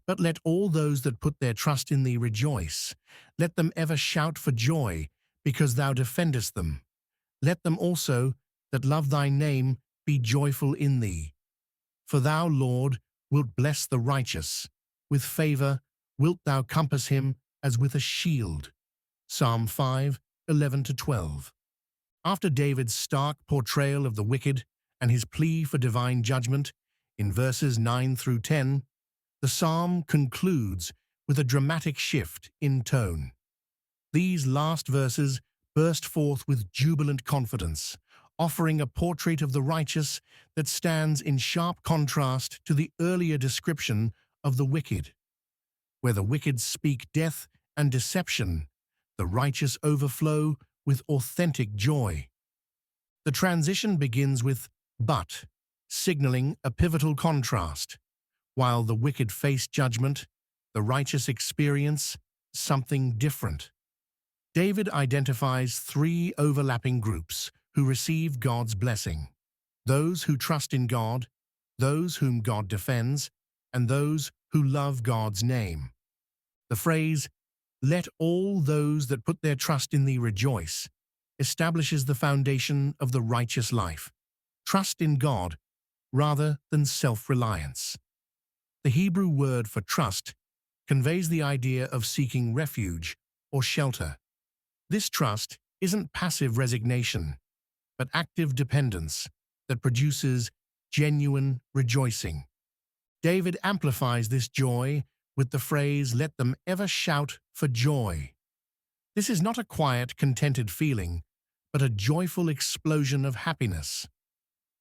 But let all those that put their trust in thee rejoice. Let them ever shout for joy, because thou defendest them. Let them also that love thy name be joyful in thee. For thou, Lord, wilt bless the righteous. With favor wilt thou compass him as with a shield. Psalm 5, 11-12. After David's stark portrayal of the wicked and his plea for divine judgment in verses 9 through 10, the psalm concludes with a dramatic shift in tone. These last verses burst forth with jubilant confidence, offering a portrait of the righteous that stands in sharp contrast to the earlier description of the wicked. Where the wicked speak death and deception, the righteous overflow with authentic joy. The transition begins with "but," signaling a pivotal contrast. While the wicked face judgment, the righteous experience something different. David identifies three overlapping groups who receive God's blessing: those who trust in God, those whom God defends, and those who love God's name. The phrase, "Let all those that put their trust in thee rejoice," establishes the foundation of the righteous life. Trust in God rather than self-reliance. The Hebrew word for trust conveys the idea of seeking refuge or shelter. This trust isn't passive resignation, but active dependence that produces genuine rejoicing. David amplifies this joy with the phrase, "Let them ever shout for joy." This is not a quiet, contented feeling, but a joyful explosion of happiness.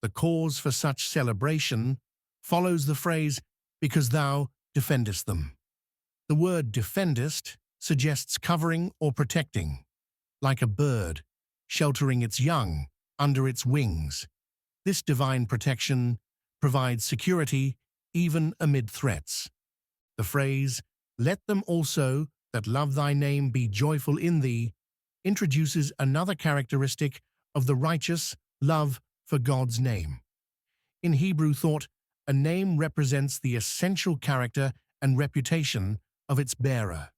The cause for such celebration follows the phrase, "because thou defendest them." The word defendest suggests covering or protecting, like a bird sheltering its young under its wings. This divine protection provides security even amid threats. The phrase, "Let them also that love thy name be joyful in thee," introduces another characteristic of the righteous love for God's name. In Hebrew thought, a name represents the essential character and reputation of its bearer.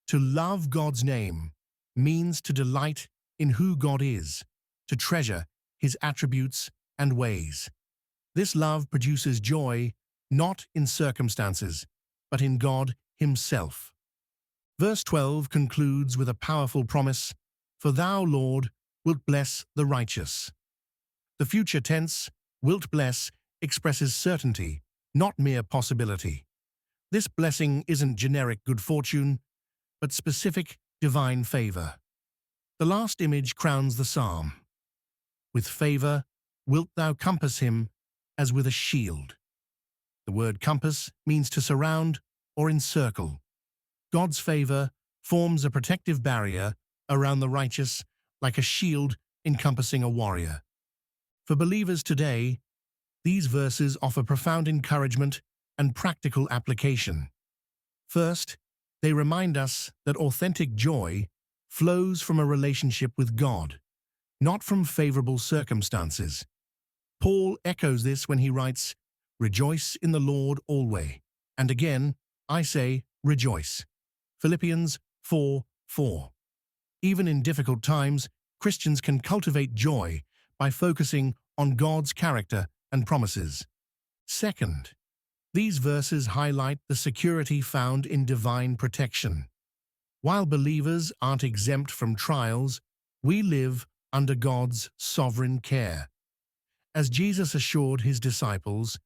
To love God's name means to delight in who God is, to treasure his attributes and ways. This love produces joy not in circumstances, but in God himself. Verse 12 concludes with a powerful promise, "For thou, Lord, wilt bless the righteous." The future tense, "wilt bless," expresses certainty, not mere possibility. This blessing isn't generic good fortune, but specific divine favor. The last image crowns the psalm. With favor wilt thou compass him as with a shield. The word compass means to surround or encircle. God's favor forms a protective barrier around the righteous, like a shield encompassing a warrior. For believers today, these verses offer profound encouragement and practical application. First, they remind us that authentic joy flows from a relationship with God, not from favorable circumstances. Paul echoes this when he writes, "Rejoice in the Lord always, and again, I say, rejoice." Philippians 4:4. Even in difficult times, Christians can cultivate joy by focusing on God's character and promises. Second, these verses highlight the security found in divine protection. While believers aren't exempt from trials, we live under God's sovereign care. As Jesus assured his disciples,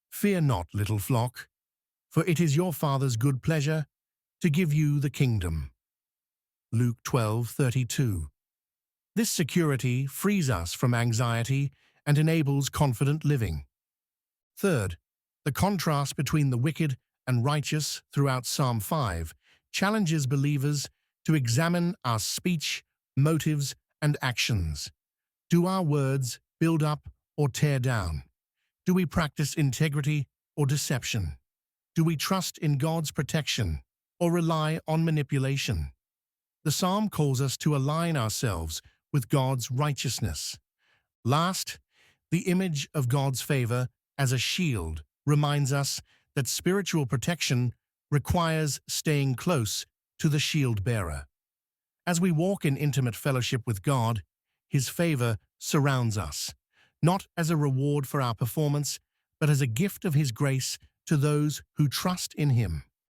"Fear not, little flock, for it is your Father's good pleasure to give you the kingdom." Luke 12:32. This security frees us from anxiety and enables confident living. Third, the contrast between the wicked and righteous throughout Psalm 5 challenges believers to examine our speech, motives, and actions. Do our words build up or tear down? Do we practice integrity or deception? Do we trust in God's protection or rely on manipulation? The psalm calls us to align ourselves with God's righteousness. Last, the image of God's favor as a shield reminds us that spiritual protection requires staying close to the shield-bearer. As we walk in intimate fellowship with God, His favor surrounds us, not as a reward for our performance, but as a gift of His grace to those who trust in Him.